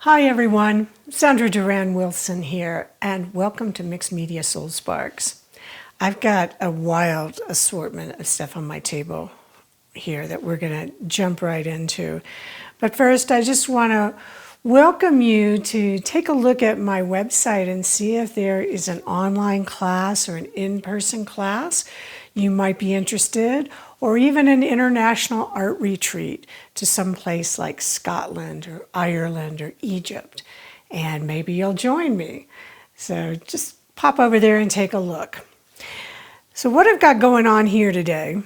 Hi everyone, Sandra Duran Wilson here, and welcome to Mixed Media Soul Sparks. I've got a wild assortment of stuff on my table here that we're going to jump right into. But first, I just want to welcome you to take a look at my website and see if there is an online class or an in-person class you might be interested, or even an international art retreat to some place like Scotland or Ireland or Egypt. And maybe you'll join me. So just pop over there and take a look. So what I've got going on here today,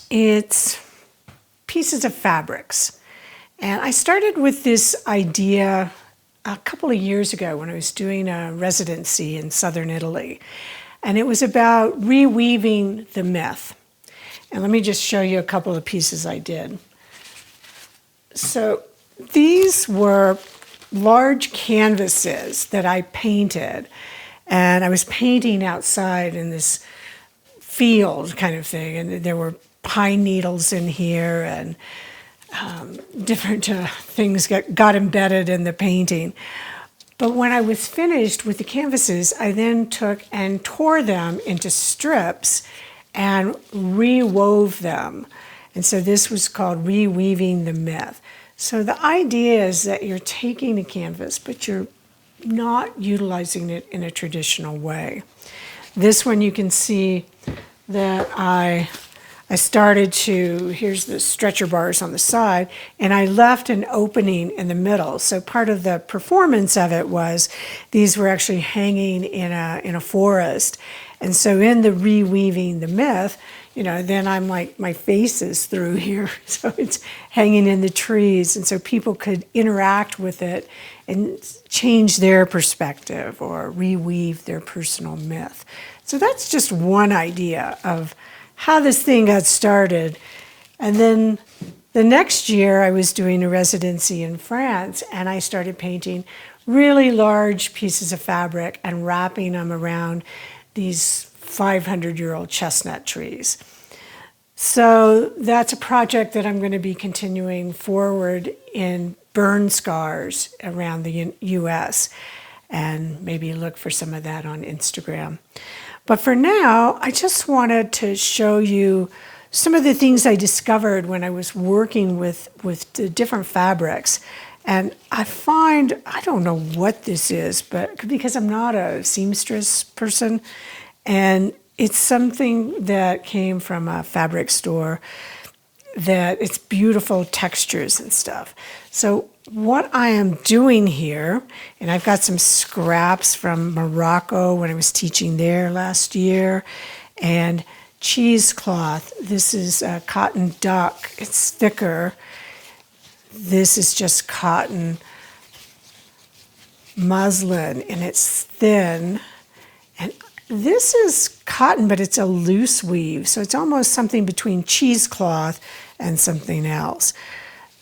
it's pieces of fabrics. And I started with this idea a couple of years ago when I was doing a residency in southern Italy. And it was about reweaving the myth. And let me just show you a couple of pieces I did. So these were large canvases that I painted. And I was painting outside in this field kind of thing. And there were pine needles in here and different things got embedded in the painting. But when I was finished with the canvases, I then took and tore them into strips and rewove them. And so this was called reweaving the myth. So the idea is that you're taking a canvas, but you're not utilizing it in a traditional way. This one you can see that I started to, here's the stretcher bars on the side, and I left an opening in the middle. So part of the performance of it was these were actually hanging in a forest. And so in the reweaving the myth, then I'm like, my face is through here. So it's hanging in the trees. And so people could interact with it and change their perspective or reweave their personal myth. So that's just one idea of how this thing got started. And then the next year I was doing a residency in France and I started painting really large pieces of fabric and wrapping them around these 500-year-old chestnut trees. So that's a project that I'm going to be continuing forward in burn scars around the US, and maybe look for some of that on Instagram. But for now, I just wanted to show you some of the things I discovered when I was working with the different fabrics. And I find, I don't know what this is, but because I'm not a seamstress person, and it's something that came from a fabric store, that it's beautiful textures and stuff. So what I am doing here, and I've got some scraps from Morocco when I was teaching there last year, and cheesecloth. This is a cotton duck. It's thicker. This is just cotton muslin, and it's thin. And this is cotton, but it's a loose weave, so it's almost something between cheesecloth and something else.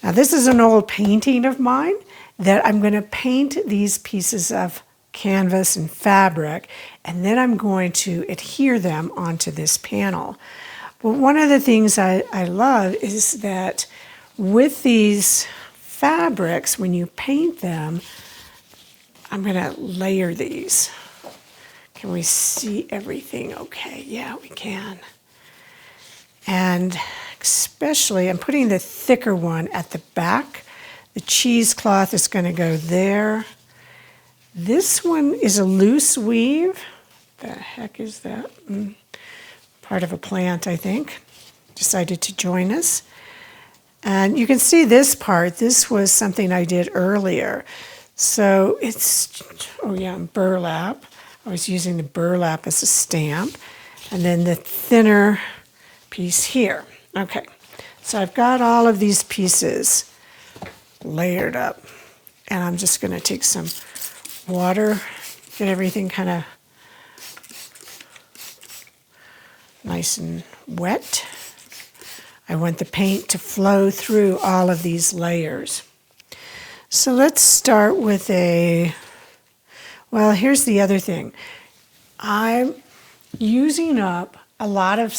Now this is an old painting of mine that I'm going to paint these pieces of canvas and fabric, and then I'm going to adhere them onto this panel. But one of the things I love is that with these fabrics, when you paint them, I'm going to layer these. Can we see everything okay? Yeah, we can. And especially, I'm putting the thicker one at the back. The cheesecloth is going to go there. This one is a loose weave. The heck is that? Part of a plant, I think. Decided to join us. And you can see this part. This was something I did earlier. So it's, burlap. I was using the burlap as a stamp. And then the thinner piece here. Okay, so I've got all of these pieces layered up. And I'm just going to take some water, get everything kind of nice and wet. I want the paint to flow through all of these layers. So let's start with here's the other thing. I'm using up a lot of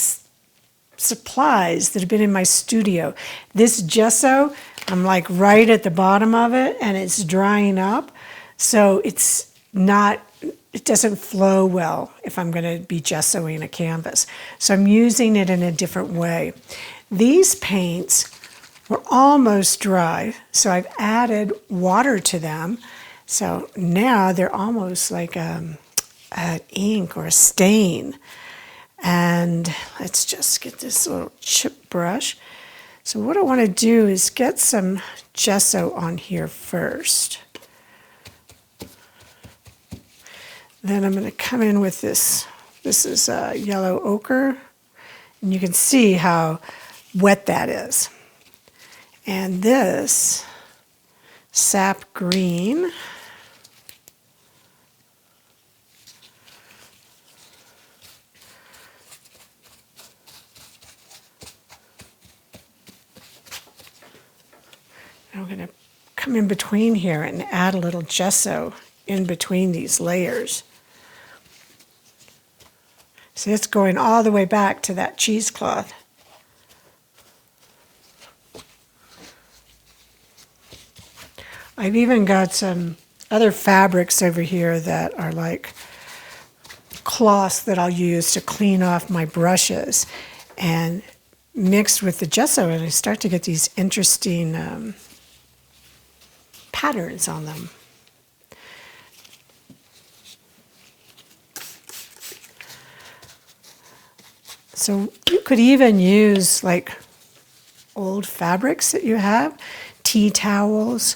supplies that have been in my studio. This gesso, I'm like right at the bottom of it and it's drying up. So it doesn't flow well if I'm going to be gessoing a canvas. So I'm using it in a different way. These paints were almost dry, so I've added water to them. So now they're almost like an ink or a stain. And let's just get this little chip brush. So what I want to do is get some gesso on here first. Then I'm going to come in with this. This is yellow ochre. And you can see how wet that is. And this sap green. I'm going to come in between here and add a little gesso in between these layers. See, it's going all the way back to that cheesecloth. I've even got some other fabrics over here that are like cloths that I'll use to clean off my brushes, and mixed with the gesso, and I start to get these interesting patterns on them. So you could even use like old fabrics that you have, tea towels,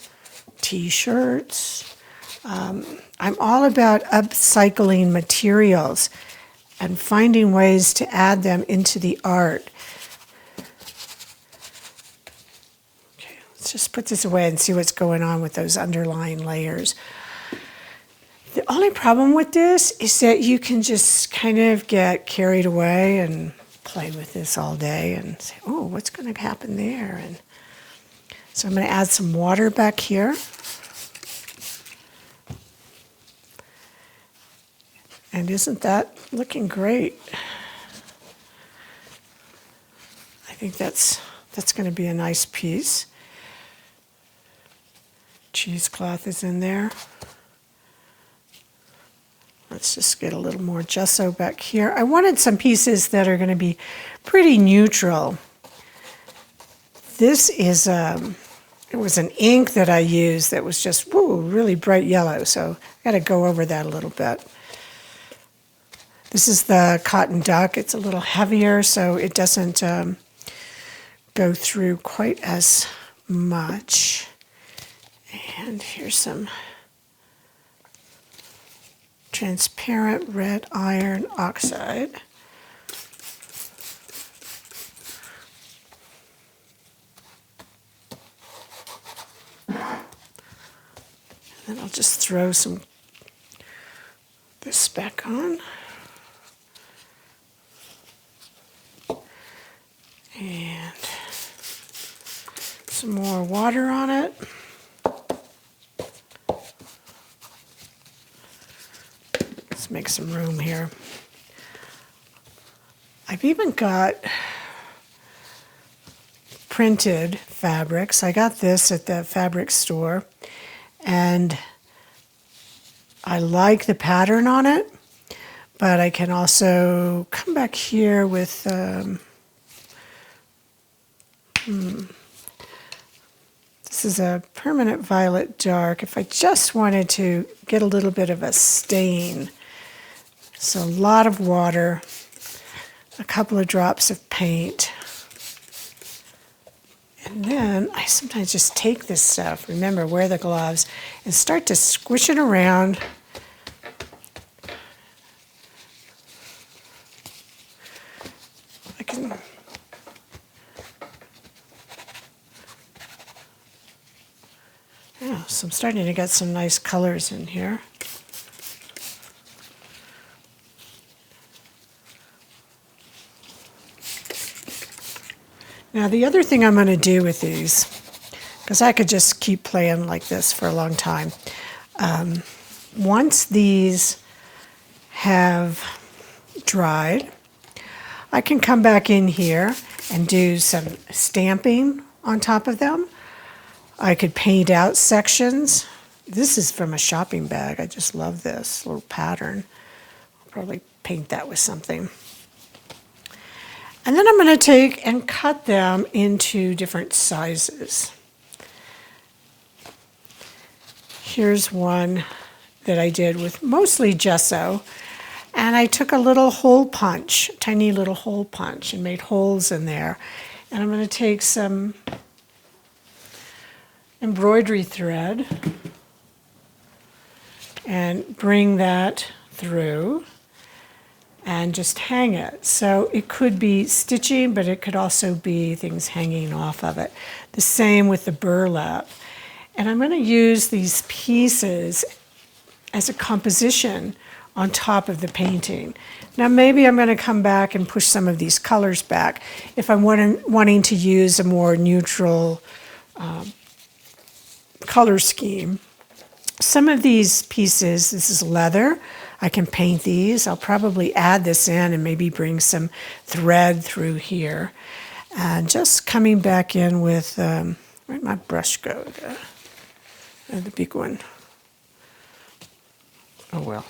t-shirts. I'm all about upcycling materials and finding ways to add them into the art. Okay, let's just put this away and see what's going on with those underlying layers. The only problem with this is that you can just kind of get carried away and play with this all day and say, oh, what's going to happen there? And so I'm going to add some water back here. And isn't that looking great? I think that's going to be a nice piece. Cheesecloth is in there. Let's just get a little more gesso back here. I wanted some pieces that are going to be pretty neutral. This is, it was an ink that I used that was just, really bright yellow. So I got to go over that a little bit. This is the Cotton Duck. It's a little heavier, so it doesn't go through quite as much. And here's some transparent red iron oxide. And then I'll just throw this back on. And some more water on it. Let's make some room here. I've even got printed fabrics. I got this at the fabric store, and I like the pattern on it, but I can also come back here with this is a permanent violet dark. If I just wanted to get a little bit of a stain, so a lot of water, a couple of drops of paint, and then I sometimes just take this stuff, remember, wear the gloves, and start to squish it around. I can yeah, so I'm starting to get some nice colors in here. Now the other thing I'm going to do with these, because I could just keep playing like this for a long time, once these have dried, I can come back in here and do some stamping on top of them. I could paint out sections. This is from a shopping bag. I just love this little pattern. I'll probably paint that with something. And then I'm going to take and cut them into different sizes. Here's one that I did with mostly gesso. And I took a little hole punch, tiny little hole punch, and made holes in there. And I'm going to take some embroidery thread and bring that through and just hang it. So it could be stitching, but it could also be things hanging off of it. The same with the burlap. And I'm going to use these pieces as a composition on top of the painting. Now maybe I'm going to come back and push some of these colors back if I'm wanting to use a more neutral color scheme. Some of these pieces, this is leather, I can paint these. I'll probably add this in and maybe bring some thread through here. And just coming back in with, where'd my brush go? The big one. Oh well.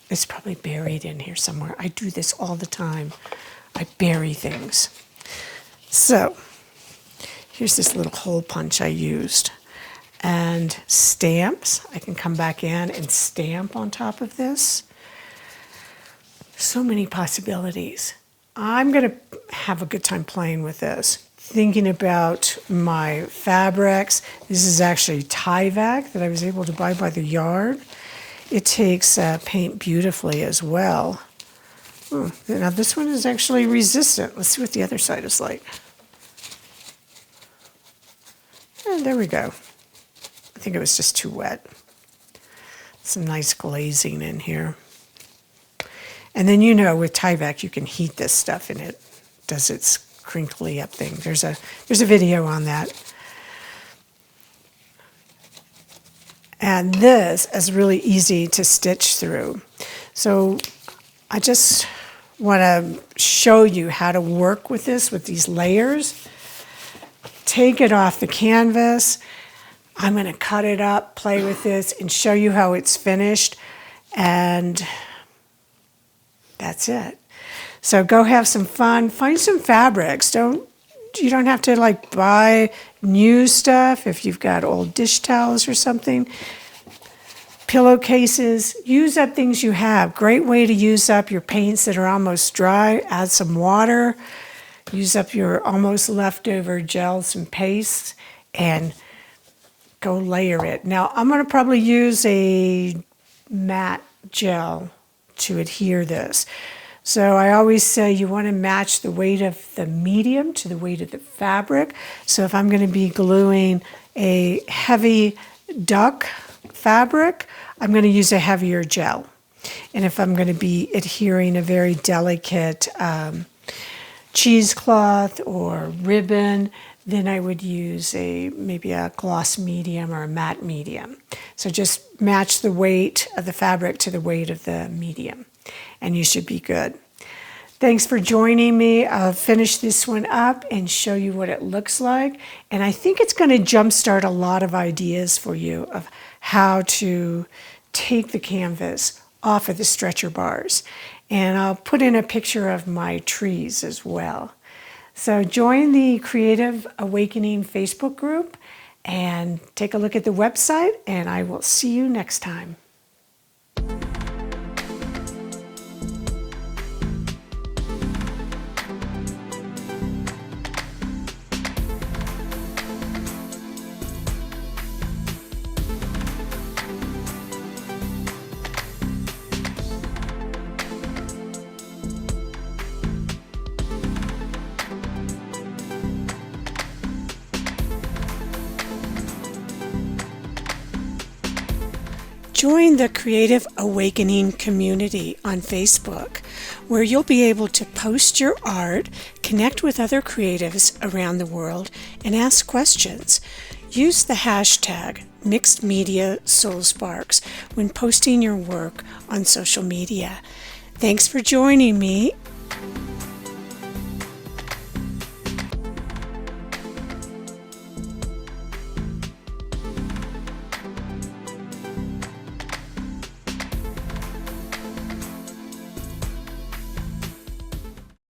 It's probably buried in here somewhere. I do this all the time. I bury things. So here's this little hole punch I used. And stamps. I can come back in and stamp on top of this. So many possibilities. I'm going to have a good time playing with this. Thinking about my fabrics. This is actually Tyvek that I was able to buy by the yard. It takes paint beautifully as well. Now this one is actually resistant. Let's see what the other side is like. And there we go. I think it was just too wet. Some nice glazing in here. And then with Tyvek you can heat this stuff and it does its crinkly up thing. There's a video on that. And this is really easy to stitch through. So I just want to show you how to work with this, with these layers. Take it off the canvas. I'm going to cut it up, play with this, and show you how it's finished. And that's it. So go have some fun. Find some fabrics. You don't have to buy new stuff if you've got old dish towels or something. Pillowcases, use up things you have. Great way to use up your paints that are almost dry. Add some water. Use up your almost leftover gels and pastes and go layer it. Now I'm going to probably use a matte gel to adhere this. So I always say you want to match the weight of the medium to the weight of the fabric. So if I'm going to be gluing a heavy duck fabric, I'm going to use a heavier gel. And if I'm going to be adhering a very delicate cheesecloth or ribbon, then I would use maybe a gloss medium or a matte medium. So just match the weight of the fabric to the weight of the medium, and you should be good. Thanks for joining me. I'll finish this one up and show you what it looks like. And I think it's going to jumpstart a lot of ideas for you of how to take the canvas off of the stretcher bars. And I'll put in a picture of my trees as well. So join the Creative Awakening Facebook group and take a look at the website, and I will see you next time. Join the Creative Awakening community on Facebook, where you'll be able to post your art, connect with other creatives around the world, and ask questions. Use the hashtag #MixedMediaSoulSparks when posting your work on social media. Thanks for joining me,